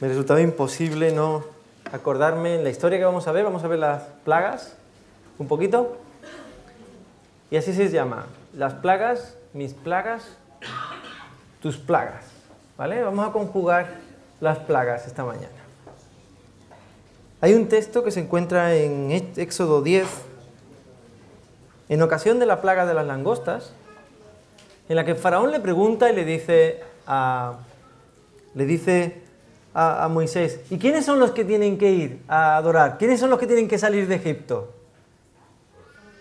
Me resultaba imposible no acordarme en la historia que vamos a ver las plagas, un poquito. Y así se llama, las plagas, mis plagas, tus plagas. ¿Vale? Vamos a conjugar las plagas esta mañana. Hay un texto que se encuentra en Éxodo 10, en ocasión de la plaga de las langostas, en la que Faraón le pregunta y le dice a Moisés, ¿y quiénes son los que tienen que ir a adorar? ¿Quiénes son los que tienen que salir de Egipto?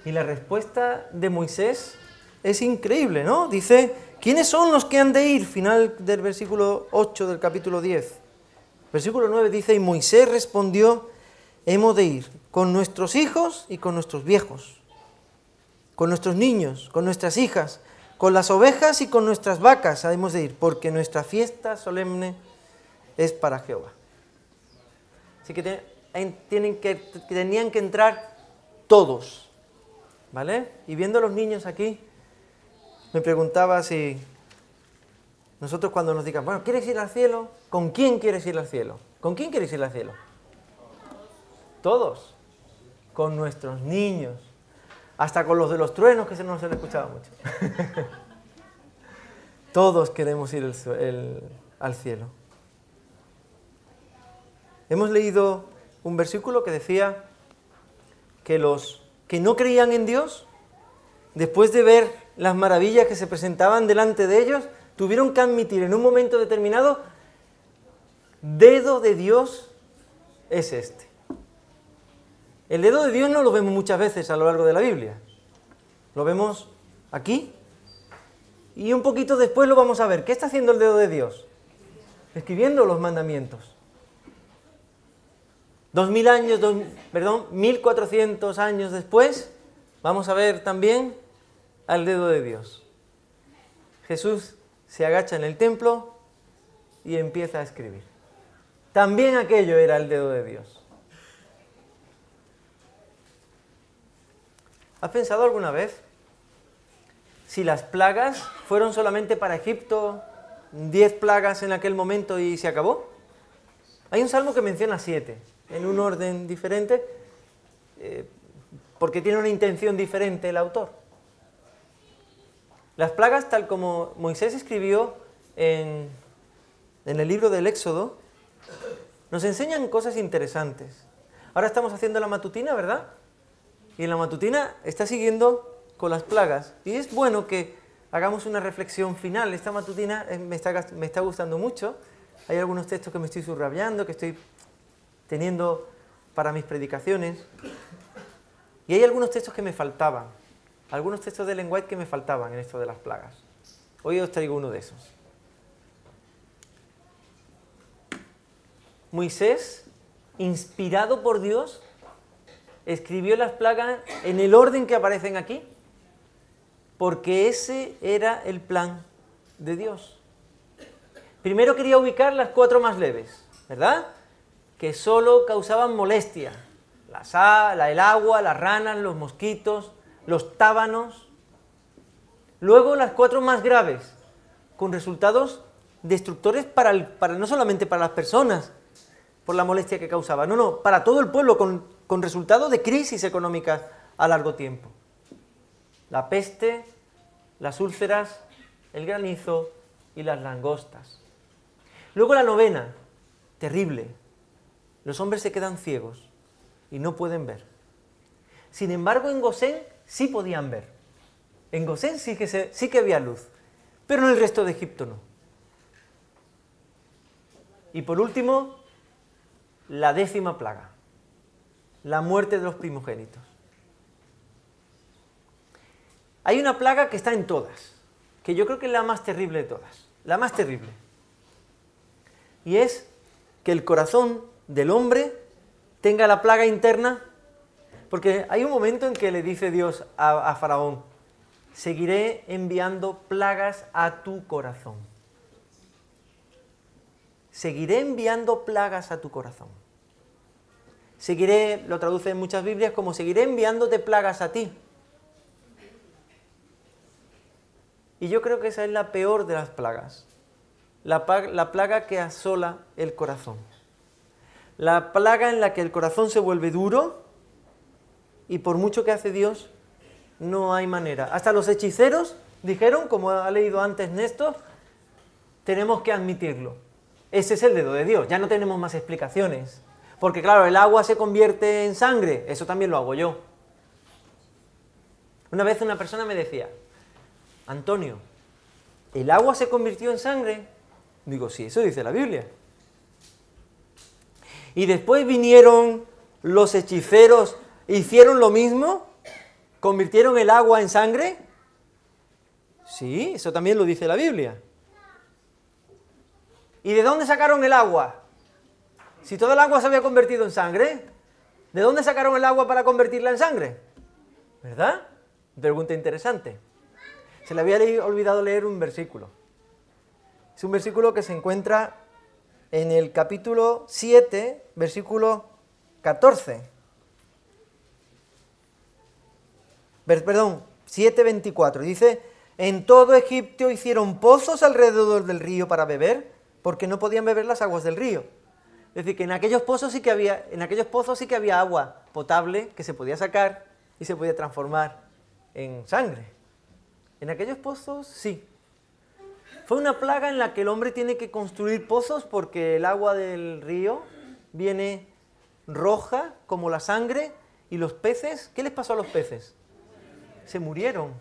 Y la respuesta de Moisés es increíble, ¿no? Dice, ¿quiénes son los que han de ir? Final del versículo 8 del capítulo 10. Versículo 9 dice, y Moisés respondió, hemos de ir con nuestros hijos y con nuestros viejos, con nuestros niños, con nuestras hijas, con las ovejas y con nuestras vacas hemos de ir, porque nuestra fiesta solemne es para Jehová. Así que tenían que entrar todos, ¿vale? Y viendo a los niños aquí, me preguntaba si nosotros cuando nos digan, bueno, ¿quieres ir al cielo? ¿Con quién quieres ir al cielo? ¿Con quién quieres ir al cielo? Todos. Con nuestros niños. Hasta con los de los truenos, que no se les escuchaba mucho. Todos queremos ir al cielo. Hemos leído un versículo que decía que los que no creían en Dios, después de ver las maravillas que se presentaban delante de ellos, tuvieron que admitir en un momento determinado, dedo de Dios es este. El dedo de Dios no lo vemos muchas veces a lo largo de la Biblia. Lo vemos aquí y un poquito después lo vamos a ver. ¿Qué está haciendo el dedo de Dios? Escribiendo los mandamientos. 1400 años después, vamos a ver también al dedo de Dios. Jesús se agacha en el templo y empieza a escribir. También aquello era el dedo de Dios. ¿Has pensado alguna vez si las plagas fueron solamente para Egipto, 10 plagas en aquel momento y se acabó? Hay un salmo que menciona 7, en un orden diferente, porque tiene una intención diferente el autor. Las plagas, tal como Moisés escribió en el libro del Éxodo, nos enseñan cosas interesantes. Ahora estamos haciendo la matutina, ¿verdad? Y en la matutina está siguiendo con las plagas. Y es bueno que hagamos una reflexión final. Esta matutina me está gustando mucho. Hay algunos textos que me estoy subrayando, que estoy teniendo para mis predicaciones. Y hay algunos textos que me faltaban. Algunos textos de Ellen White que me faltaban en esto de las plagas. Hoy os traigo uno de esos. Moisés, inspirado por Dios, escribió las plagas en el orden que aparecen aquí, porque ese era el plan de Dios. Primero quería ubicar las 4 más leves, ¿verdad? Que solo causaban molestia. El agua, las ranas, los mosquitos, los tábanos. Luego las 4 más graves, con resultados destructores no solamente para las personas, por la molestia que causaba, no, para todo el pueblo, con resultado de crisis económicas a largo tiempo. La peste, las úlceras, el granizo y las langostas. Luego la 9, terrible. Los hombres se quedan ciegos y no pueden ver. Sin embargo, en Gosén sí podían ver. En Gosén sí que había luz, pero en el resto de Egipto no. Y por último, la 10ª plaga. La muerte de los primogénitos. Hay una plaga que está en todas, que yo creo que es la más terrible de todas, la más terrible. Y es que el corazón del hombre tenga la plaga interna, porque hay un momento en que le dice Dios a Faraón, seguiré enviando plagas a tu corazón. Seguiré enviando plagas a tu corazón. Seguiré, lo traduce en muchas Biblias como seguiré enviándote plagas a ti. Y yo creo que esa es la peor de las plagas. La plaga que asola el corazón. La plaga en la que el corazón se vuelve duro y por mucho que hace Dios, no hay manera. Hasta los hechiceros dijeron, como ha leído antes Néstor, tenemos que admitirlo. Ese es el dedo de Dios, ya no tenemos más explicaciones. Porque claro, el agua se convierte en sangre, eso también lo hago yo. Una vez una persona me decía, Antonio, ¿el agua se convirtió en sangre? Digo, sí, eso dice la Biblia. Y después vinieron los hechiceros e hicieron lo mismo, convirtieron el agua en sangre. Sí, eso también lo dice la Biblia. ¿Y de dónde sacaron el agua? Si todo el agua se había convertido en sangre, ¿de dónde sacaron el agua para convertirla en sangre? ¿Verdad? Pregunta interesante. Se le había olvidado leer un versículo. Es un versículo que se encuentra en el capítulo 7, versículo 14. Perdón, 7:24. Dice, en todo Egipto hicieron pozos alrededor del río para beber, porque no podían beber las aguas del río. Es decir, que en aquellos pozos sí que había agua potable que se podía sacar y se podía transformar en sangre. En aquellos pozos sí. Fue una plaga en la que el hombre tiene que construir pozos porque el agua del río viene roja como la sangre y los peces, ¿qué les pasó a los peces? Se murieron.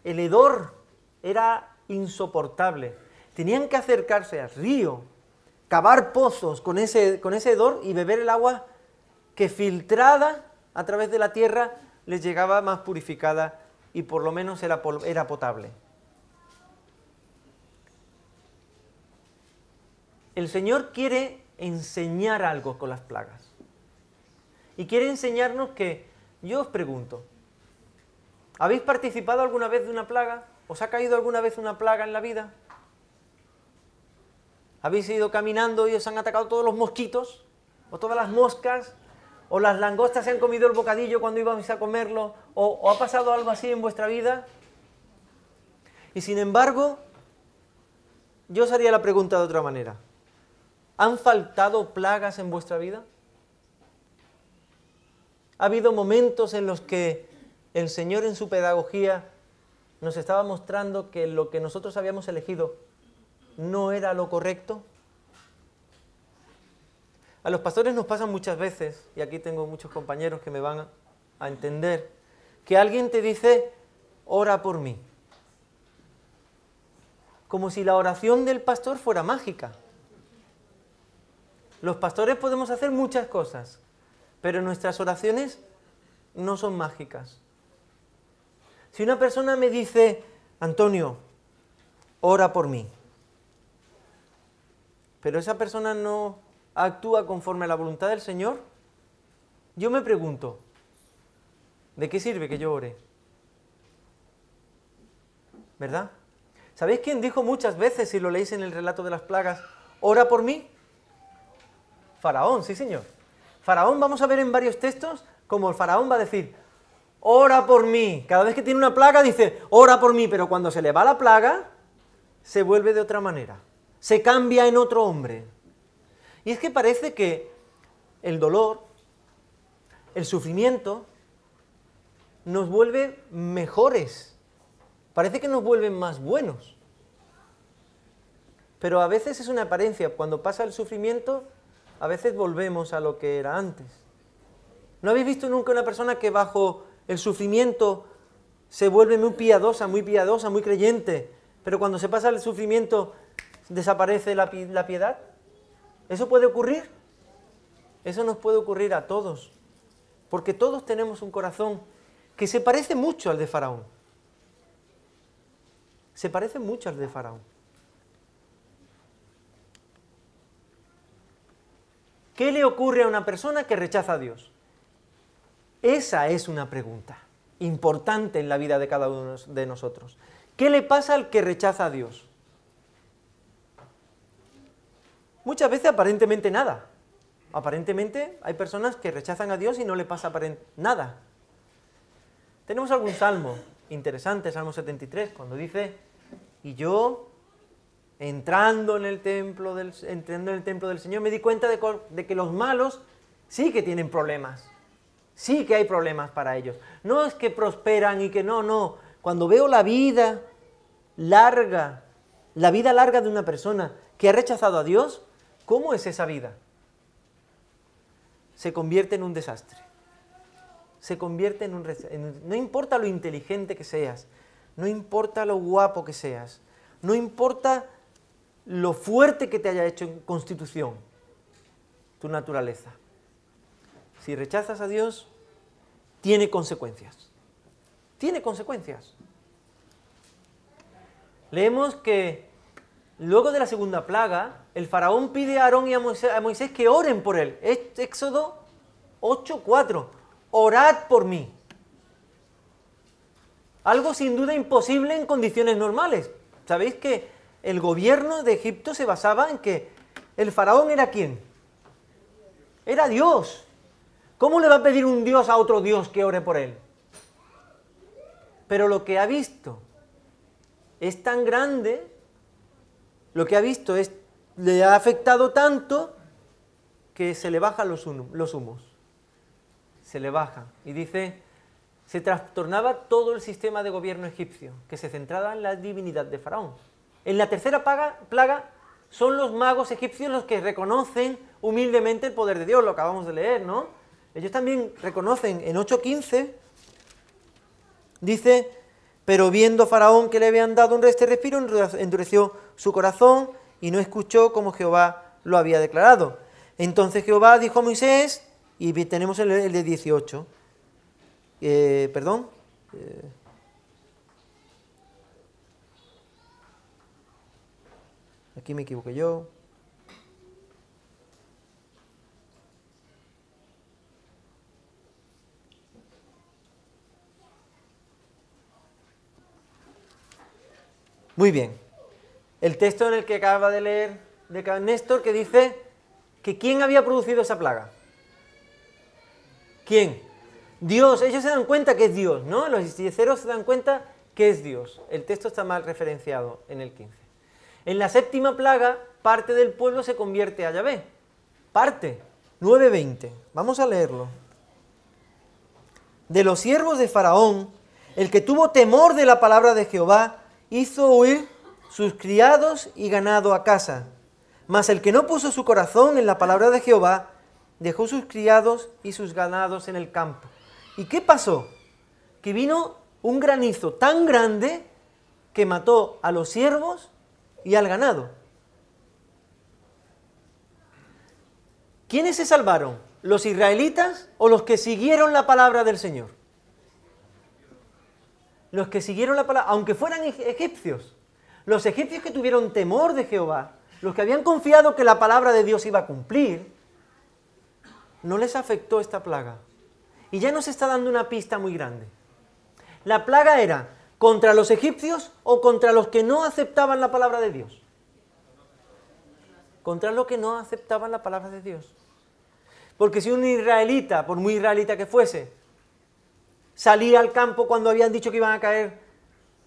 El hedor era insoportable. Tenían que acercarse al río, cavar pozos con ese hedor y beber el agua que filtrada a través de la tierra les llegaba más purificada y por lo menos era potable. El Señor quiere enseñar algo con las plagas. Y quiere enseñarnos que, yo os pregunto, ¿habéis participado alguna vez de una plaga? ¿Os ha caído alguna vez una plaga en la vida? ¿Habéis ido caminando y os han atacado todos los mosquitos? ¿O todas las moscas? ¿O las langostas se han comido el bocadillo cuando íbamos a comerlo? ¿O ha pasado algo así en vuestra vida? Y sin embargo, yo os haría la pregunta de otra manera. ¿Han faltado plagas en vuestra vida? ¿Ha habido momentos en los que el Señor en su pedagogía nos estaba mostrando que lo que nosotros habíamos elegido no era lo correcto? A los pastores nos pasa muchas veces, y aquí tengo muchos compañeros que me van a entender, que alguien te dice, ora por mí. Como si la oración del pastor fuera mágica. Los pastores podemos hacer muchas cosas, pero nuestras oraciones no son mágicas. Si una persona me dice, Antonio, ora por mí, pero esa persona no actúa conforme a la voluntad del Señor, yo me pregunto, ¿de qué sirve que yo ore? ¿Verdad? ¿Sabéis quién dijo muchas veces, si lo leéis en el relato de las plagas, ora por mí? Faraón, sí señor. Faraón, vamos a ver en varios textos, como el faraón va a decir, ora por mí. Cada vez que tiene una plaga dice, ora por mí, pero cuando se le va la plaga, se vuelve de otra manera. Se cambia en otro hombre. Y es que parece que el dolor, el sufrimiento, nos vuelve mejores. Parece que nos vuelven más buenos. Pero a veces es una apariencia. Cuando pasa el sufrimiento, a veces volvemos a lo que era antes. ¿No habéis visto nunca una persona que bajo el sufrimiento se vuelve muy piadosa, muy creyente, pero cuando se pasa el sufrimiento desaparece la piedad? ¿Eso puede ocurrir? Eso nos puede ocurrir a todos, porque todos tenemos un corazón que se parece mucho al de Faraón. Se parece mucho al de Faraón. ¿Qué le ocurre a una persona que rechaza a Dios? Esa es una pregunta importante en la vida de cada uno de nosotros. ¿Qué le pasa al que rechaza a Dios? Muchas veces aparentemente nada. Aparentemente hay personas que rechazan a Dios y no le pasa nada. Tenemos algún salmo interesante, Salmo 73, cuando dice, y yo entrando en el templo del Señor, me di cuenta de que los malos sí que tienen problemas. Sí que hay problemas para ellos. No es que prosperan y que no. Cuando veo la vida larga de una persona que ha rechazado a Dios, ¿cómo es esa vida? Se convierte en un desastre. Se convierte no importa lo inteligente que seas, no importa lo guapo que seas, no importa lo fuerte que te haya hecho en constitución, tu naturaleza. Si rechazas a Dios, tiene consecuencias. Tiene consecuencias. Leemos que luego de la segunda plaga, el faraón pide a Aarón y a Moisés que oren por él. Éxodo 8:4. Orad por mí. Algo sin duda imposible en condiciones normales. ¿Sabéis que el gobierno de Egipto se basaba en que el faraón era ¿quién? Era Dios. ¿Cómo le va a pedir un Dios a otro Dios que ore por él? Pero lo que ha visto es tan grande, lo que ha visto le ha afectado tanto que se le bajan los humos. Se le bajan. Y dice, se trastornaba todo el sistema de gobierno egipcio, que se centraba en la divinidad de Faraón. En la tercera plaga son los magos egipcios los que reconocen humildemente el poder de Dios, lo acabamos de leer, ¿no? Ellos también reconocen en 8:15, dice, pero viendo Faraón que le habían dado un respiro, endureció su corazón y no escuchó como Jehová lo había declarado. Entonces Jehová dijo a Moisés, y tenemos el de 18, aquí me equivoqué yo. Muy bien. El texto en el que acaba de leer de Néstor, que dice que ¿quién había producido esa plaga? ¿Quién? Dios. Ellos se dan cuenta que es Dios, ¿no? Los hechiceros se dan cuenta que es Dios. El texto está mal referenciado en el 15. En la séptima plaga, parte del pueblo se convierte a Yahvé. Parte. 9:20. Vamos a leerlo. De los siervos de Faraón, el que tuvo temor de la palabra de Jehová, hizo huir sus criados y ganado a casa. Mas el que no puso su corazón en la palabra de Jehová, dejó sus criados y sus ganados en el campo. ¿Y qué pasó? Que vino un granizo tan grande que mató a los siervos y al ganado. ¿Quiénes se salvaron? ¿Los israelitas o los que siguieron la palabra del Señor? Los que siguieron la palabra, aunque fueran egipcios. Los egipcios que tuvieron temor de Jehová, los que habían confiado que la palabra de Dios iba a cumplir, no les afectó esta plaga. Y ya nos está dando una pista muy grande. La plaga era contra los egipcios o contra los que no aceptaban la palabra de Dios. Contra los que no aceptaban la palabra de Dios. Porque si un israelita, por muy israelita que fuese, salía al campo cuando habían dicho que iban a caer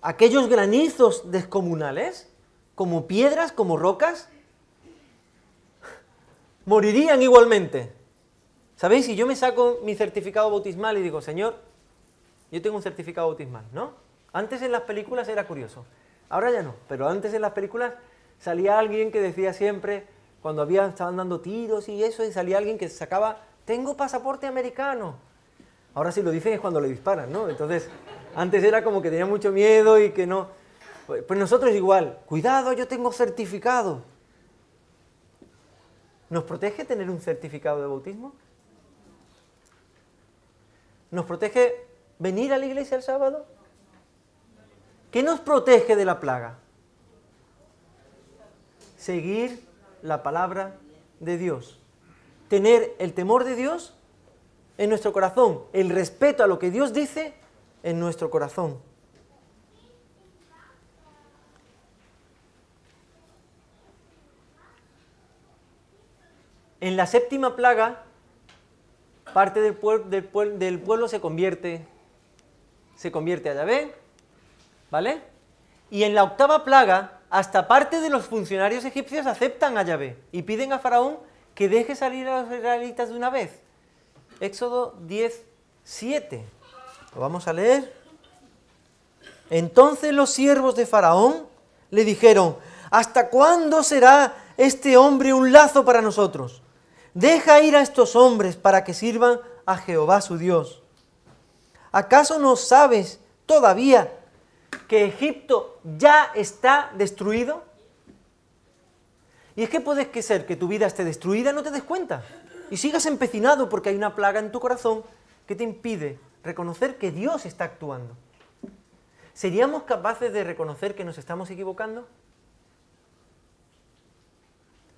aquellos granizos descomunales, como piedras, como rocas, morirían igualmente. ¿Sabéis? Si yo me saco mi certificado bautismal y digo, Señor, yo tengo un certificado bautismal, ¿no? Antes en las películas era curioso, ahora ya no, pero antes en las películas salía alguien que decía siempre, cuando estaban dando tiros y eso, y salía alguien que sacaba, tengo pasaporte americano. Ahora si lo dicen es cuando le disparan, ¿no? Entonces, antes era como que tenía mucho miedo y que no. Pues nosotros igual, cuidado, yo tengo certificado. ¿Nos protege tener un certificado de bautismo? ¿Nos protege venir a la iglesia el sábado? ¿Qué nos protege de la plaga? Seguir la palabra de Dios. Tener el temor de Dios en nuestro corazón, el respeto a lo que Dios dice en nuestro corazón. En la séptima plaga, parte del pueblo se convierte a Yahvé, ¿vale? Y en la octava plaga, hasta parte de los funcionarios egipcios aceptan a Yahvé y piden a Faraón que deje salir a los israelitas de una vez. Éxodo 10:7. Lo vamos a leer. Entonces los siervos de Faraón le dijeron: ¿hasta cuándo será este hombre un lazo para nosotros? Deja ir a estos hombres para que sirvan a Jehová su Dios. ¿Acaso no sabes todavía que Egipto ya está destruido? Y es que puede ser que tu vida esté destruida y no te des cuenta, y sigas empecinado porque hay una plaga en tu corazón que te impide reconocer que Dios está actuando. ¿Seríamos capaces de reconocer que nos estamos equivocando?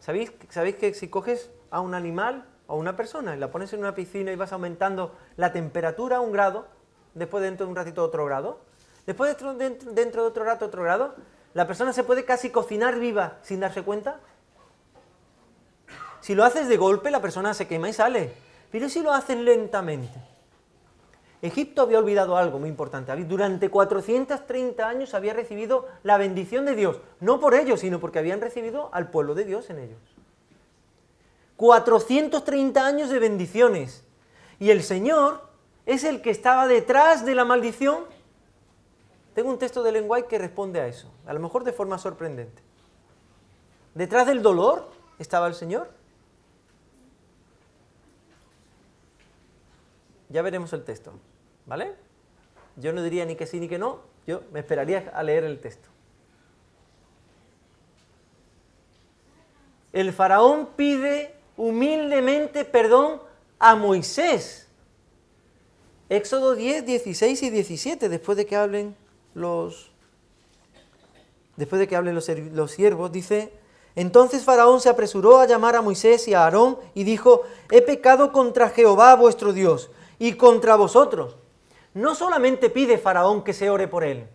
¿Sabéis que si coges a un animal o a una persona y la pones en una piscina y vas aumentando la temperatura a 1 grado, después dentro de un ratito otro grado, después dentro de otro rato otro grado, la persona se puede casi cocinar viva sin darse cuenta? Si lo haces de golpe, la persona se quema y sale, pero si lo haces lentamente. Egipto había olvidado algo muy importante. Durante 430 años había recibido la bendición de Dios, no por ellos, sino porque habían recibido al pueblo de Dios en ellos. 430 años de bendiciones. Y el Señor es el que estaba detrás de la maldición. Tengo un texto de Ellen White que responde a eso, a lo mejor de forma sorprendente. Detrás del dolor estaba el Señor. Ya veremos el texto, ¿vale? Yo no diría ni que sí ni que no, yo me esperaría a leer el texto. El faraón pide humildemente perdón a Moisés. Éxodo 10, 16 y 17, después de que hablen los siervos, dice: entonces Faraón se apresuró a llamar a Moisés y a Aarón y dijo: he pecado contra Jehová vuestro Dios y contra vosotros. No solamente pide Faraón que se ore por él,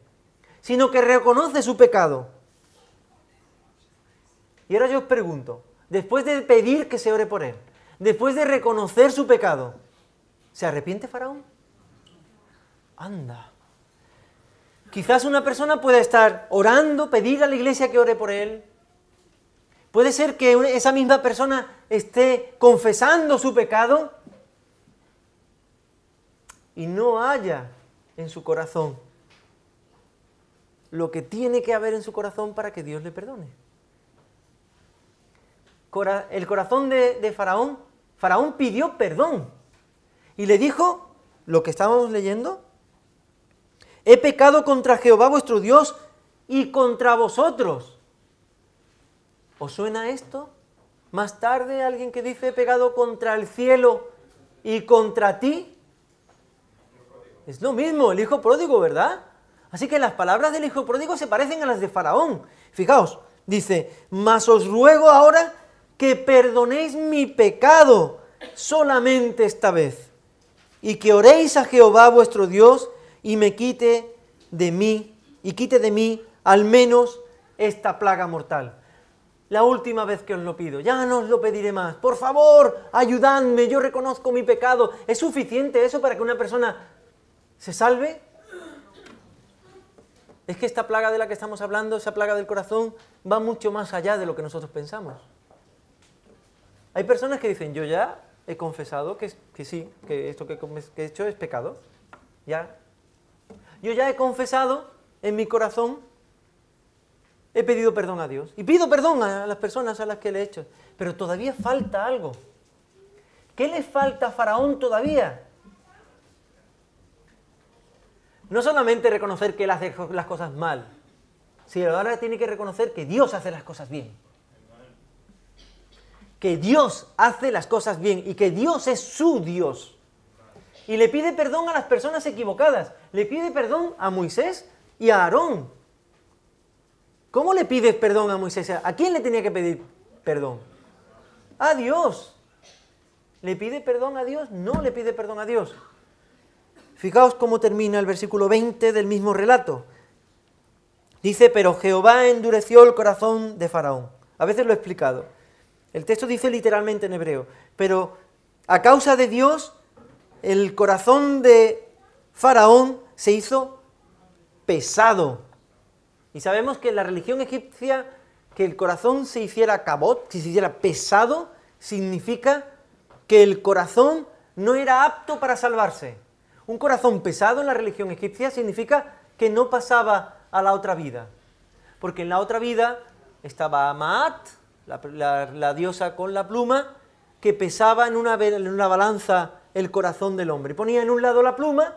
sino que reconoce su pecado. Y ahora yo os pregunto, después de pedir que se ore por él, después de reconocer su pecado, ¿se arrepiente Faraón? Anda. Quizás una persona pueda estar orando, pedir a la iglesia que ore por él. Puede ser que esa misma persona esté confesando su pecado y no haya en su corazón lo que tiene que haber en su corazón para que Dios le perdone. El corazón de Faraón, Faraón pidió perdón y le dijo lo que estábamos leyendo: he pecado contra Jehová vuestro Dios y contra vosotros. ¿Os suena esto? Más tarde alguien que dice: he pecado contra el cielo y contra ti. Es lo mismo, el hijo pródigo, ¿verdad? Así que las palabras del hijo pródigo se parecen a las de Faraón. Fijaos, dice: mas os ruego ahora que perdonéis mi pecado solamente esta vez, y que oréis a Jehová vuestro Dios y me quite de mí al menos esta plaga mortal. La última vez que os lo pido, ya no os lo pediré más. Por favor, ayudadme, yo reconozco mi pecado. ¿Es suficiente eso para que una persona se salve? Es que esta plaga de la que estamos hablando, esa plaga del corazón, va mucho más allá de lo que nosotros pensamos. Hay personas que dicen: yo ya he confesado que sí, que esto que he hecho es pecado. Ya. Yo ya he confesado en mi corazón, he pedido perdón a Dios. Y pido perdón a las personas a las que le he hecho. Pero todavía falta algo. ¿Qué le falta a Faraón todavía? No solamente reconocer que él hace las cosas mal, sino ahora tiene que reconocer que Dios hace las cosas bien. Que Dios hace las cosas bien y que Dios es su Dios. Y le pide perdón a las personas equivocadas. Le pide perdón a Moisés y a Aarón. ¿Cómo le pides perdón a Moisés? ¿A quién le tenía que pedir perdón? A Dios. ¿Le pide perdón a Dios? No le pide perdón a Dios. Fijaos cómo termina el versículo 20 del mismo relato. Dice: pero Jehová endureció el corazón de Faraón. A veces lo he explicado. El texto dice literalmente en hebreo: pero a causa de Dios, el corazón de Faraón se hizo pesado. Y sabemos que en la religión egipcia, que el corazón se hiciera cabot, que se hiciera pesado, significa que el corazón no era apto para salvarse. Un corazón pesado en la religión egipcia significa que no pasaba a la otra vida. Porque en la otra vida estaba Maat, la diosa con la pluma, que pesaba en una balanza el corazón del hombre. Ponía en un lado la pluma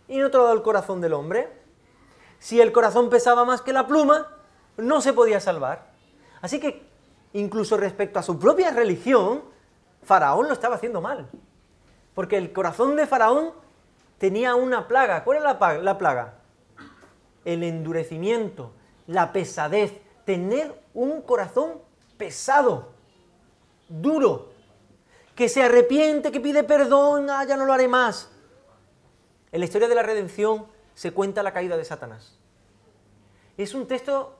y en otro lado el corazón del hombre. Si el corazón pesaba más que la pluma, no se podía salvar. Así que, incluso respecto a su propia religión, Faraón lo estaba haciendo mal. Porque el corazón de Faraón tenía una plaga. ¿Cuál era la plaga? El endurecimiento, la pesadez, tener un corazón pesado, duro, que se arrepiente, que pide perdón, ya no lo haré más. En la historia de la redención se cuenta la caída de Satanás. Es un texto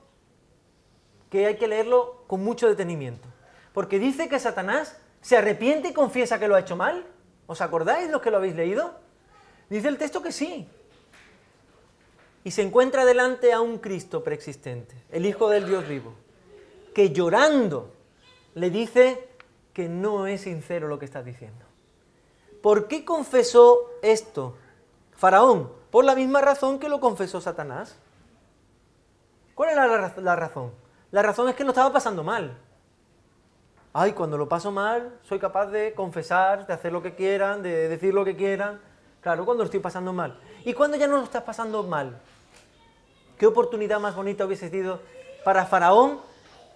que hay que leerlo con mucho detenimiento, porque dice que Satanás se arrepiente y confiesa que lo ha hecho mal. ¿Os acordáis los que lo habéis leído? Dice el texto que sí. Y se encuentra delante a un Cristo preexistente, el Hijo del Dios vivo, que llorando le dice que no es sincero lo que está diciendo. ¿Por qué confesó esto Faraón? Por la misma razón que lo confesó Satanás. ¿Cuál era la razón? La razón es que lo estaba pasando mal. Ay, cuando lo paso mal, soy capaz de confesar, de hacer lo que quieran, de decir lo que quieran. Claro, cuando lo estoy pasando mal. ¿Y cuando ya no lo estás pasando mal? ¿Qué oportunidad más bonita hubiese sido para Faraón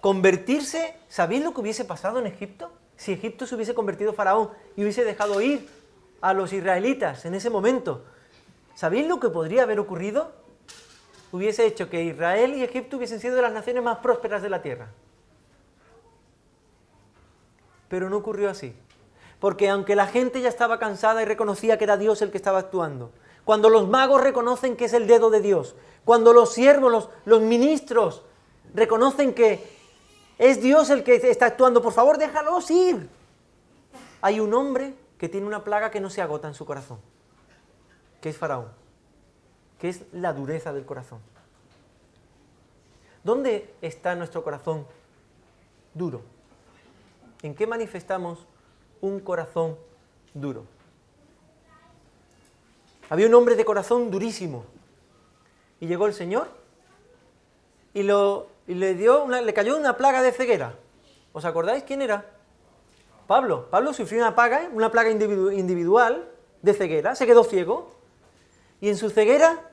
convertirse? ¿Sabéis lo que hubiese pasado en Egipto? Si Egipto se hubiese convertido en Faraón y hubiese dejado ir a los israelitas en ese momento, ¿sabéis lo que podría haber ocurrido? Hubiese hecho que Israel y Egipto hubiesen sido de las naciones más prósperas de la tierra. Pero no ocurrió así. Porque aunque la gente ya estaba cansada y reconocía que era Dios el que estaba actuando, cuando los magos reconocen que es el dedo de Dios, cuando los siervos, los ministros reconocen que es Dios el que está actuando, por favor déjalos ir. Hay un hombre que tiene una plaga que no se agota en su corazón, que es Faraón, que es la dureza del corazón. ¿Dónde está nuestro corazón duro? ¿En qué manifestamos un corazón duro? Había un hombre de corazón durísimo y llegó el Señor y le cayó una plaga de ceguera. ¿Os acordáis quién era? Pablo. Pablo sufrió una plaga individual de ceguera, se quedó ciego y en su ceguera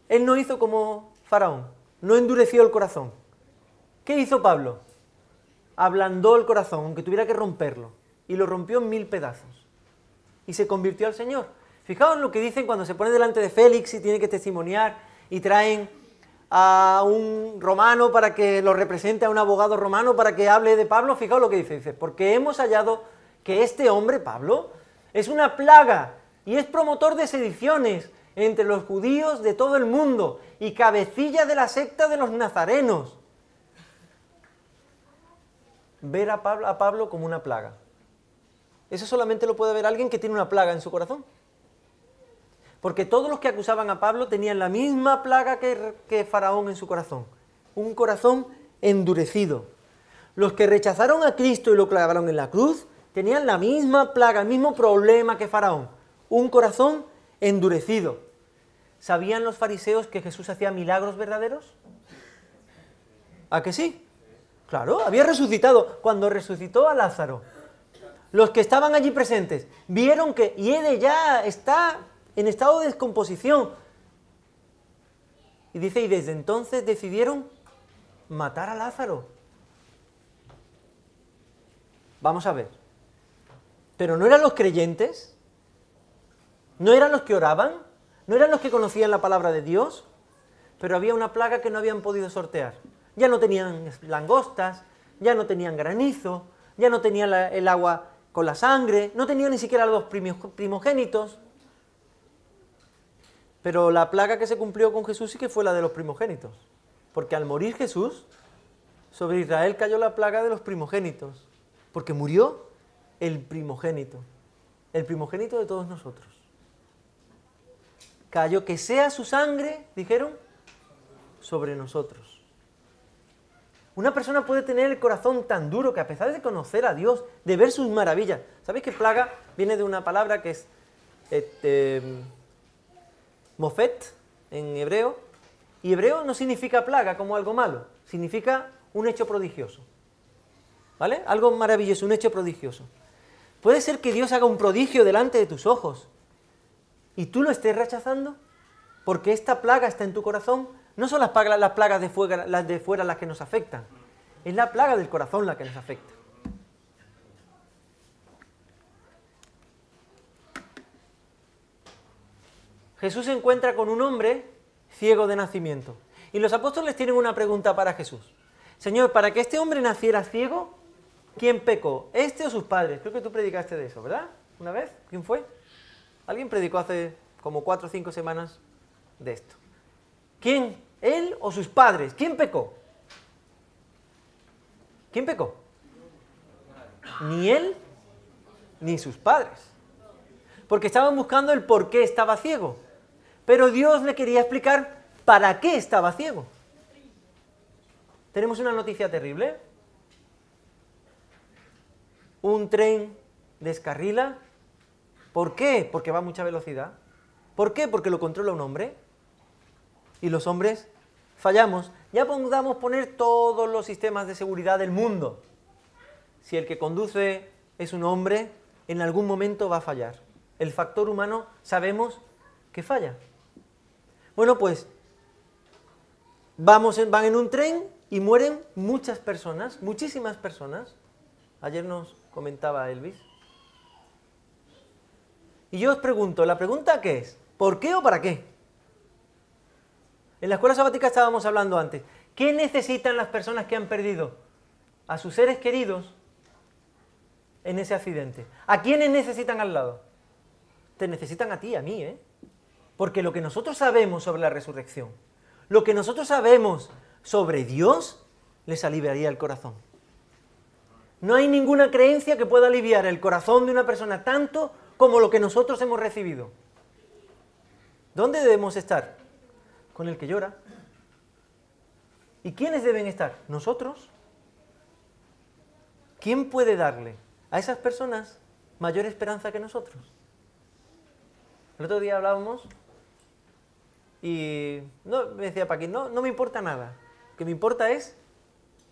él no hizo como Faraón, no endureció el corazón. ¿Qué hizo Pablo? Ablandó el corazón, aunque tuviera que romperlo, y lo rompió en 1000 pedazos. Y se convirtió al Señor. Fijaos lo que dicen cuando se pone delante de Félix y tiene que testimoniar, y traen a un romano para que lo represente, a un abogado romano para que hable de Pablo. Fijaos lo que dice. Dice, porque hemos hallado que este hombre, Pablo, es una plaga y es promotor de sediciones entre los judíos de todo el mundo y cabecilla de la secta de los nazarenos. Ver a Pablo como una plaga. Eso solamente lo puede ver alguien que tiene una plaga en su corazón. Porque todos los que acusaban a Pablo tenían la misma plaga que Faraón en su corazón. Un corazón endurecido. Los que rechazaron a Cristo y lo clavaron en la cruz tenían la misma plaga, el mismo problema que Faraón. Un corazón endurecido. ¿Sabían los fariseos que Jesús hacía milagros verdaderos? ¿A que sí? Claro, había resucitado. Cuando resucitó a Lázaro, los que estaban allí presentes vieron que él ya está en estado de descomposición. Y dice, y desde entonces decidieron matar a Lázaro. Vamos a ver. ¿Pero no eran los creyentes? ¿No eran los que oraban? ¿No eran los que conocían la palabra de Dios? Pero había una plaga que no habían podido sortear. Ya no tenían langostas, ya no tenían granizo, ya no tenían el agua con la sangre, no tenían ni siquiera los primogénitos. Pero la plaga que se cumplió con Jesús sí que fue la de los primogénitos. Porque al morir Jesús, sobre Israel cayó la plaga de los primogénitos. Porque murió el primogénito de todos nosotros. Cayó, que sea su sangre, dijeron, sobre nosotros. Una persona puede tener el corazón tan duro que a pesar de conocer a Dios, de ver sus maravillas, ¿sabéis que plaga viene de una palabra que es mofet en hebreo? Y hebreo no significa plaga como algo malo, significa un hecho prodigioso. ¿Vale? Algo maravilloso, un hecho prodigioso. Puede ser que Dios haga un prodigio delante de tus ojos y tú lo estés rechazando porque esta plaga está en tu corazón. No son las plagas de fuera las que nos afectan, es la plaga del corazón la que nos afecta. Jesús se encuentra con un hombre ciego de nacimiento y los apóstoles tienen una pregunta para Jesús. Señor, para que este hombre naciera ciego, ¿quién pecó? ¿Este o sus padres? Creo que tú predicaste de eso, ¿verdad? ¿Una vez? ¿Quién fue? Alguien predicó hace como 4 o 5 semanas de esto. ¿Quién? ¿Él o sus padres? ¿Quién pecó? ¿Quién pecó? Ni él ni sus padres. Porque estaban buscando el por qué estaba ciego. Pero Dios le quería explicar para qué estaba ciego. Tenemos una noticia terrible. Un tren descarrila. ¿Por qué? Porque va a mucha velocidad. ¿Por qué? Porque lo controla un hombre. Y los hombres fallamos. Ya podamos poner todos los sistemas de seguridad del mundo. Si el que conduce es un hombre, en algún momento va a fallar. El factor humano sabemos que falla. Bueno, pues van en un tren y mueren muchas personas, muchísimas personas. Ayer nos comentaba Elvis. Y yo os pregunto, ¿la pregunta qué es? ¿Por qué o para qué? En la escuela sabática estábamos hablando antes. ¿Qué necesitan las personas que han perdido a sus seres queridos en ese accidente? ¿A quiénes necesitan al lado? Te necesitan a ti, a mí, ¿eh? Porque lo que nosotros sabemos sobre la resurrección, lo que nosotros sabemos sobre Dios, les aliviaría el corazón. No hay ninguna creencia que pueda aliviar el corazón de una persona tanto como lo que nosotros hemos recibido. ¿Dónde debemos estar? Con el que llora. ¿Y quiénes deben estar? Nosotros. ¿Quién puede darle a esas personas mayor esperanza que nosotros? El otro día hablábamos y me decía Paquín, no me importa nada. Lo que me importa es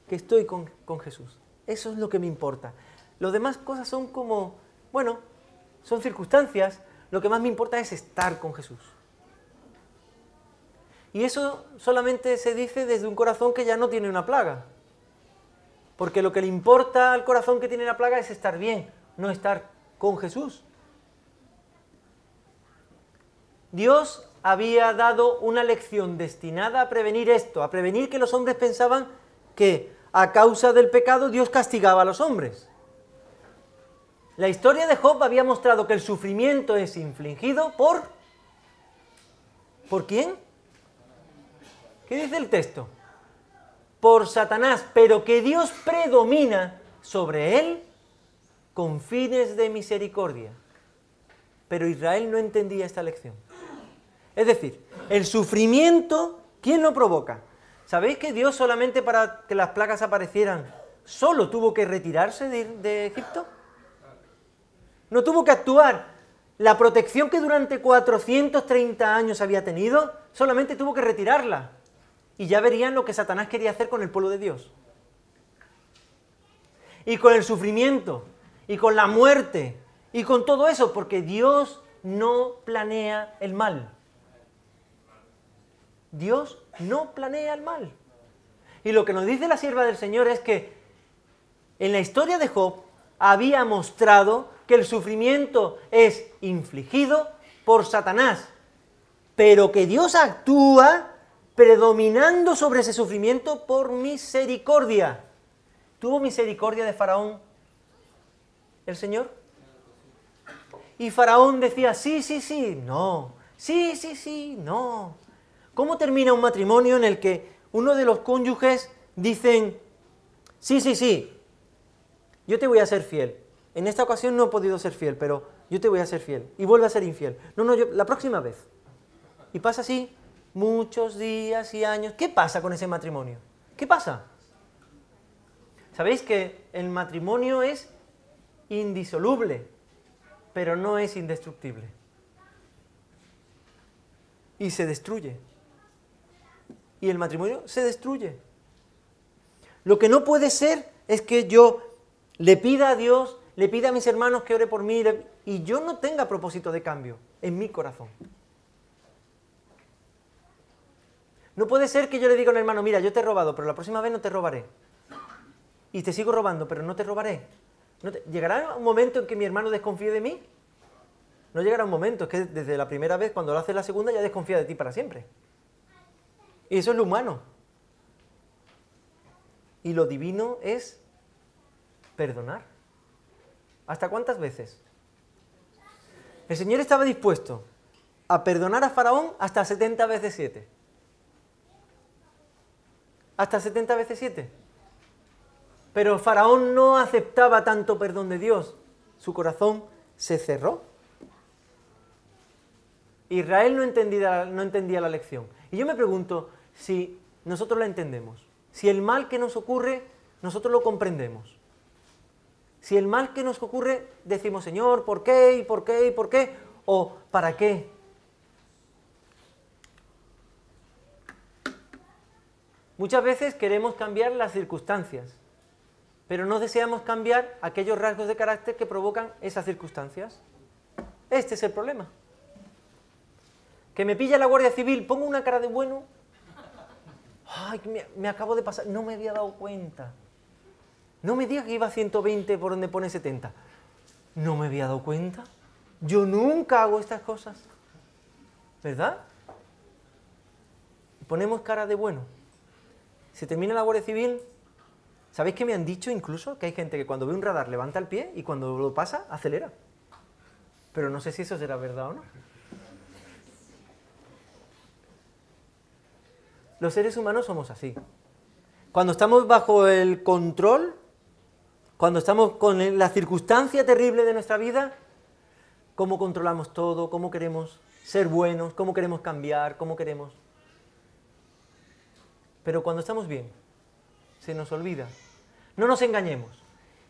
que estoy con Jesús. Eso es lo que me importa. Las demás cosas son como, bueno, son circunstancias. Lo que más me importa es estar con Jesús. Y eso solamente se dice desde un corazón que ya no tiene una plaga. Porque lo que le importa al corazón que tiene la plaga es estar bien, no estar con Jesús. Dios había dado una lección destinada a prevenir esto, a prevenir que los hombres pensaban que a causa del pecado Dios castigaba a los hombres. La historia de Job había mostrado que el sufrimiento es infligido ¿por quién? ¿Qué dice el texto? Por Satanás, pero que Dios predomina sobre él con fines de misericordia. Pero Israel no entendía esta lección. Es decir, el sufrimiento, ¿quién lo provoca? ¿Sabéis que Dios solamente para que las plagas aparecieran, solo tuvo que retirarse de Egipto? No tuvo que actuar. La protección que durante 430 años había tenido, solamente tuvo que retirarla. Y ya verían lo que Satanás quería hacer con el pueblo de Dios. Y con el sufrimiento, y con la muerte, y con todo eso, porque Dios no planea el mal. Dios no planea el mal. Y lo que nos dice la sierva del Señor es que en la historia de Job había mostrado que el sufrimiento es infligido por Satanás, pero que Dios actúa predominando sobre ese sufrimiento por misericordia. ¿Tuvo misericordia de Faraón el Señor? Y Faraón decía, sí, no, sí, no. ¿Cómo termina un matrimonio en el que uno de los cónyuges dicen, sí, yo te voy a ser fiel? En esta ocasión no he podido ser fiel, pero yo te voy a ser fiel. Y vuelve a ser infiel. No, la próxima vez. Y pasa así muchos días y años. ¿Qué pasa con ese matrimonio? ¿Qué pasa? Sabéis que el matrimonio es indisoluble, pero no es indestructible. Y se destruye. Y el matrimonio se destruye. Lo que no puede ser es que yo le pida a Dios, le pida a mis hermanos que ore por mí y yo no tenga propósito de cambio en mi corazón. No puede ser que yo le diga a un hermano, mira, yo te he robado, pero la próxima vez no te robaré. Y te sigo robando, pero no te robaré. ¿Llegará un momento en que mi hermano desconfíe de mí? No llegará un momento, es que desde la primera vez, cuando lo hace la segunda, ya desconfía de ti para siempre. Y eso es lo humano. Y lo divino es perdonar. ¿Hasta cuántas veces? El Señor estaba dispuesto a perdonar a Faraón hasta 70 veces 7. Hasta 70 veces 7. Pero Faraón no aceptaba tanto perdón de Dios. Su corazón se cerró. Israel no entendía la lección. Y yo me pregunto si nosotros la entendemos. Si el mal que nos ocurre, nosotros lo comprendemos. Si el mal que nos ocurre, decimos, Señor, ¿por qué? ¿Y por qué? ¿Y por qué? ¿O para qué? Muchas veces queremos cambiar las circunstancias, pero no deseamos cambiar aquellos rasgos de carácter que provocan esas circunstancias. Este es el problema. Que me pilla la Guardia Civil, pongo una cara de bueno. Ay, me acabo de pasar, no me había dado cuenta. No me digas que iba a 120 por donde pone 70. No me había dado cuenta. Yo nunca hago estas cosas. ¿Verdad? Ponemos cara de bueno. Se termina la Guardia Civil. ¿Sabéis que me han dicho incluso que hay gente que cuando ve un radar levanta el pie y cuando lo pasa acelera? Pero no sé si eso será verdad o no. Los seres humanos somos así. Cuando estamos bajo el control, cuando estamos con la circunstancia terrible de nuestra vida, ¿cómo controlamos todo? ¿Cómo queremos ser buenos? ¿Cómo queremos cambiar? ¿Cómo queremos? Pero cuando estamos bien, se nos olvida. No nos engañemos.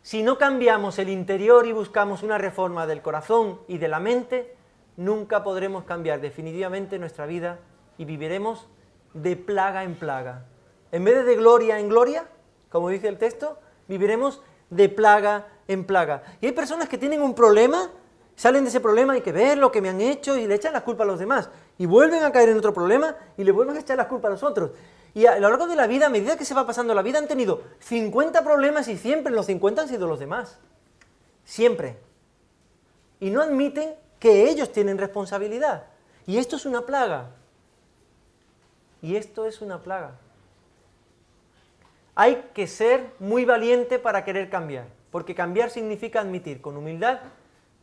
Si no cambiamos el interior y buscamos una reforma del corazón y de la mente, nunca podremos cambiar definitivamente nuestra vida y viviremos de plaga en plaga. En vez de gloria en gloria, como dice el texto, viviremos de plaga en plaga. Y hay personas que tienen un problema, salen de ese problema, hay que ver lo que me han hecho y le echan la culpa a los demás. Y vuelven a caer en otro problema y le vuelven a echar la culpa a los otros. Y a lo largo de la vida, a medida que se va pasando la vida, han tenido 50 problemas y siempre los 50 han sido los demás. Siempre. Y no admiten que ellos tienen responsabilidad. Y esto es una plaga. Y esto es una plaga. Hay que ser muy valiente para querer cambiar, porque cambiar significa admitir con humildad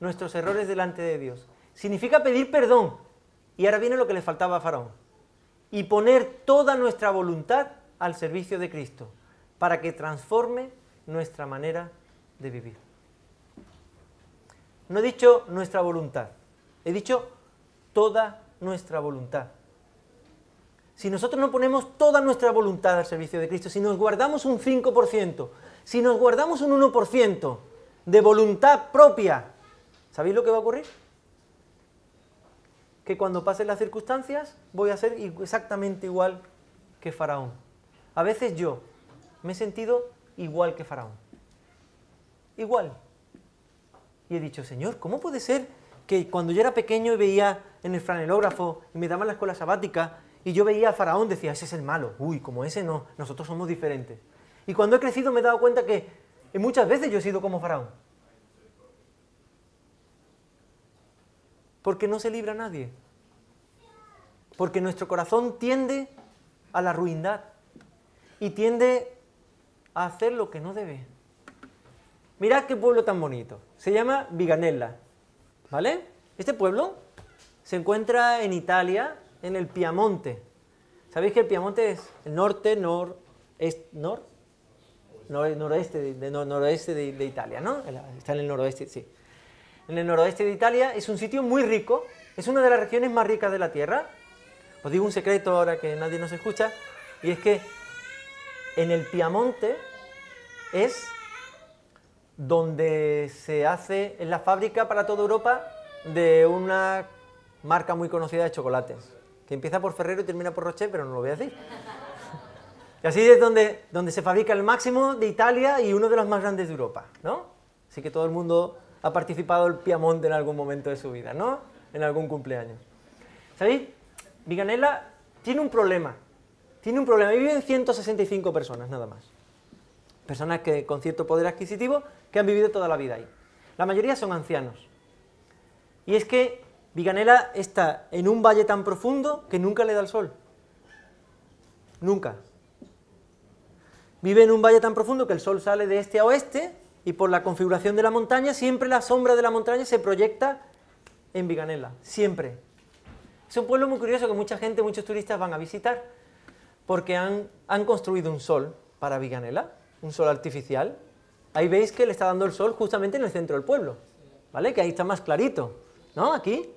nuestros errores delante de Dios. Significa pedir perdón. Y ahora viene lo que le faltaba a Faraón. Y poner toda nuestra voluntad al servicio de Cristo, para que transforme nuestra manera de vivir. No he dicho nuestra voluntad, he dicho toda nuestra voluntad. Si nosotros no ponemos toda nuestra voluntad al servicio de Cristo, si nos guardamos un 5%, si nos guardamos un 1% de voluntad propia, ¿sabéis lo que va a ocurrir? Que cuando pasen las circunstancias voy a ser exactamente igual que Faraón. A veces yo me he sentido igual que Faraón. Igual. Y he dicho, Señor, ¿cómo puede ser que cuando yo era pequeño y veía en el franelógrafo y me daban la escuela sabática y yo veía a Faraón, decía, ese es el malo, uy, como ese no, nosotros somos diferentes. Y cuando he crecido me he dado cuenta que muchas veces yo he sido como Faraón. Porque no se libra a nadie. Porque nuestro corazón tiende a la ruindad y tiende a hacer lo que no debe. Mirad qué pueblo tan bonito. Se llama Viganella, ¿vale? Este pueblo se encuentra en Italia, en el Piamonte. ¿Sabéis que el Piamonte es el norte, noroeste de Italia, ¿no? Está en el noroeste, sí. En el noroeste de Italia es un sitio muy rico, es una de las regiones más ricas de la tierra, Os digo un secreto ahora que nadie nos escucha, y es que en el Piamonte es donde se hace, en la fábrica para toda Europa de una marca muy conocida de chocolates, que empieza por Ferrero y termina por Rocher, pero no lo voy a decir. Y así es donde se fabrica el máximo de Italia y uno de los más grandes de Europa, ¿no? Así que todo el mundo ha participado del Piamonte en algún momento de su vida, ¿no? En algún cumpleaños. ¿Sabéis? Viganella tiene un problema. Ahí viven 165 personas, nada más. Personas que, con cierto poder adquisitivo, que han vivido toda la vida ahí. La mayoría son ancianos. Y es que Viganella está en un valle tan profundo que nunca le da el sol. Nunca. Vive en un valle tan profundo que el sol sale de este a oeste y por la configuración de la montaña siempre la sombra de la montaña se proyecta en Viganella. Siempre. Es un pueblo muy curioso que mucha gente, muchos turistas van a visitar porque han construido un sol para Viganella, un sol artificial. Ahí veis que le está dando el sol justamente en el centro del pueblo, ¿vale? Que ahí está más clarito, ¿no? Aquí,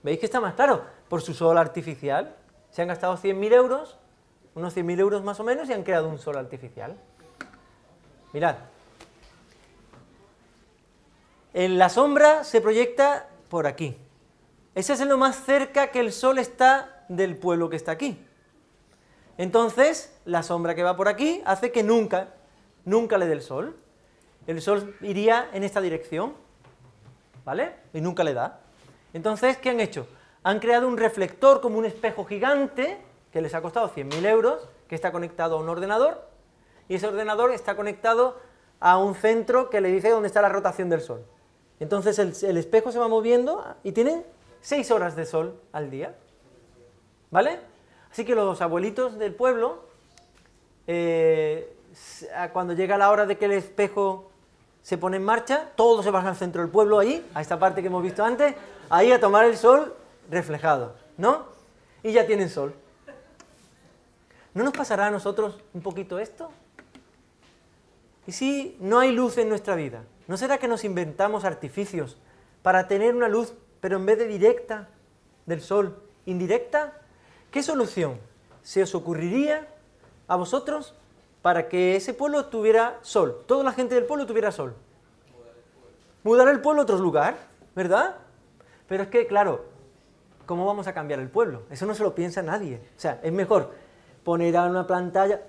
¿veis que está más claro? Por su sol artificial. Se han gastado 100.000 euros, unos 100.000 euros más o menos, y han creado un sol artificial. Mirad. En la sombra se proyecta por aquí. Ese es lo más cerca que el sol está del pueblo que está aquí. Entonces, la sombra que va por aquí hace que nunca le dé el sol. El sol iría en esta dirección, ¿vale? Y nunca le da. Entonces, ¿qué han hecho? Han creado un reflector como un espejo gigante, que les ha costado 100.000 euros, que está conectado a un ordenador, y ese ordenador está conectado a un centro que le dice dónde está la rotación del sol. Entonces, el espejo se va moviendo y tienen 6 horas de sol al día, ¿vale? Así que los abuelitos del pueblo, cuando llega la hora de que el espejo se pone en marcha, todos se bajan al centro del pueblo ahí, a esta parte que hemos visto antes, ahí a tomar el sol reflejado, ¿no? Y ya tienen sol. ¿No nos pasará a nosotros un poquito esto? ¿Y si no hay luz en nuestra vida? ¿No será que nos inventamos artificios para tener una luz, pero en vez de directa del sol, indirecta? ¿Qué solución se os ocurriría a vosotros para que ese pueblo tuviera sol? Toda la gente del pueblo tuviera sol. Mudar el pueblo a otro lugar, ¿verdad? Pero es que, claro, ¿cómo vamos a cambiar el pueblo? Eso no se lo piensa nadie. O sea, es mejor poner a una pantalla...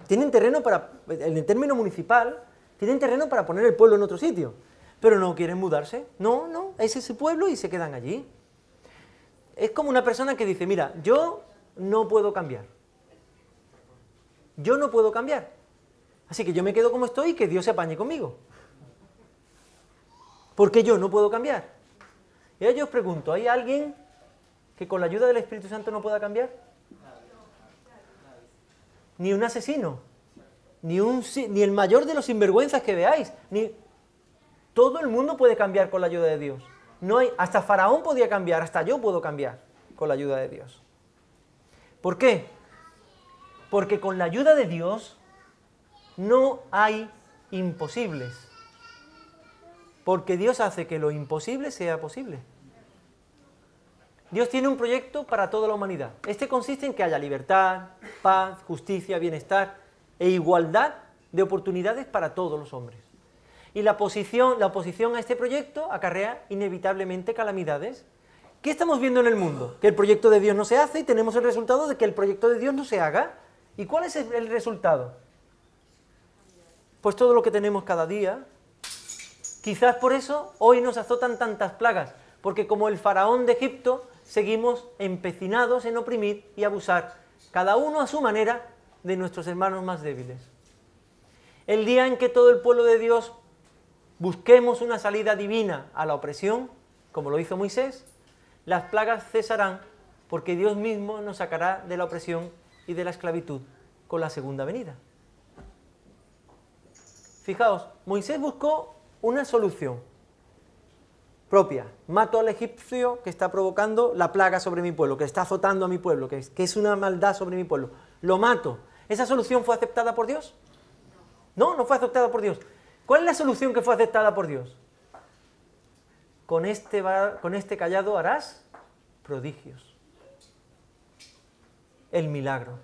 Tienen terreno para... En el término municipal, tienen terreno para poner el pueblo en otro sitio. Pero no quieren mudarse. No, es ese pueblo y se quedan allí. Es como una persona que dice, mira, yo no puedo cambiar. Yo no puedo cambiar. Así que yo me quedo como estoy y que Dios se apañe conmigo. Porque yo no puedo cambiar. Y ahora yo os pregunto, ¿hay alguien que con la ayuda del Espíritu Santo no pueda cambiar? Ni un asesino, ni el mayor de los sinvergüenzas que veáis, todo el mundo puede cambiar con la ayuda de Dios. Hasta Faraón podía cambiar, hasta yo puedo cambiar con la ayuda de Dios. ¿Por qué? Porque con la ayuda de Dios no hay imposibles. Porque Dios hace que lo imposible sea posible. Dios tiene un proyecto para toda la humanidad. Este consiste en que haya libertad, paz, justicia, bienestar e igualdad de oportunidades para todos los hombres. Y la oposición a este proyecto acarrea inevitablemente calamidades. ¿Qué estamos viendo en el mundo? Que el proyecto de Dios no se hace y tenemos el resultado de que el proyecto de Dios no se haga. ¿Y cuál es el resultado? Pues todo lo que tenemos cada día. Quizás por eso hoy nos azotan tantas plagas, porque como el faraón de Egipto, seguimos empecinados en oprimir y abusar, cada uno a su manera, de nuestros hermanos más débiles. El día en que todo el pueblo de Dios busquemos una salida divina a la opresión, como lo hizo Moisés, las plagas cesarán, porque Dios mismo nos sacará de la opresión y de la esclavitud con la segunda venida. Fijaos, Moisés buscó una solución propia. Mato al egipcio que está provocando la plaga sobre mi pueblo, que está azotando a mi pueblo, que es una maldad sobre mi pueblo. Lo mato. ¿Esa solución fue aceptada por Dios? No fue aceptada por Dios. ¿Cuál es la solución que fue aceptada por Dios? Con este callado harás prodigios. el milagro.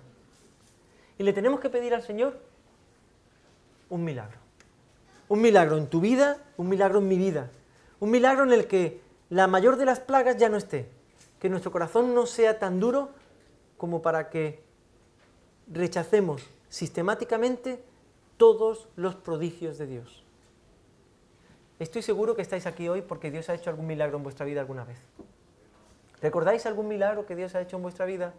Y le tenemos que pedir al Señor un milagro. Un milagro en tu vida, un milagro en mi vida. Un milagro en el que la mayor de las plagas ya no esté. Que nuestro corazón no sea tan duro como para que rechacemos sistemáticamente todos los prodigios de Dios. Estoy seguro que estáis aquí hoy porque Dios ha hecho algún milagro en vuestra vida alguna vez. ¿Recordáis algún milagro que Dios ha hecho en vuestra vida?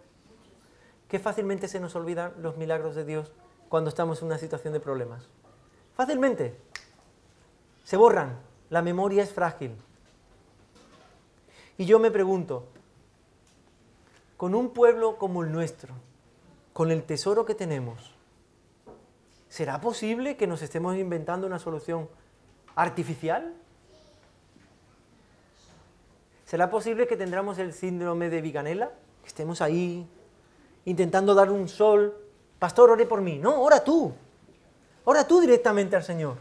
Qué fácilmente se nos olvidan los milagros de Dios cuando estamos en una situación de problemas. Fácilmente. Se borran. La memoria es frágil. Y yo me pregunto, con un pueblo como el nuestro, con el tesoro que tenemos, ¿será posible que nos estemos inventando una solución artificial? ¿Será posible que tendremos el síndrome de Viganela? Que estemos ahí, intentando dar un sol. Pastor, ore por mí. No, ora tú. Ora tú directamente al Señor.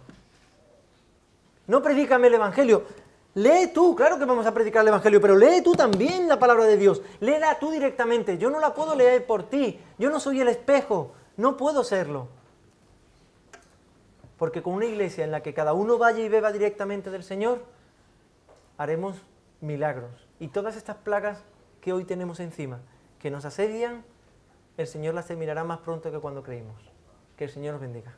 No predícame el Evangelio. Lee tú, claro que vamos a predicar el Evangelio, pero lee tú también la palabra de Dios. Léela tú directamente. Yo no la puedo leer por ti. Yo no soy el espejo. No puedo serlo. Porque con una iglesia en la que cada uno vaya y beba directamente del Señor, haremos milagros. Y todas estas plagas que hoy tenemos encima, que nos asedian, el Señor las terminará más pronto que cuando creímos. Que el Señor nos bendiga.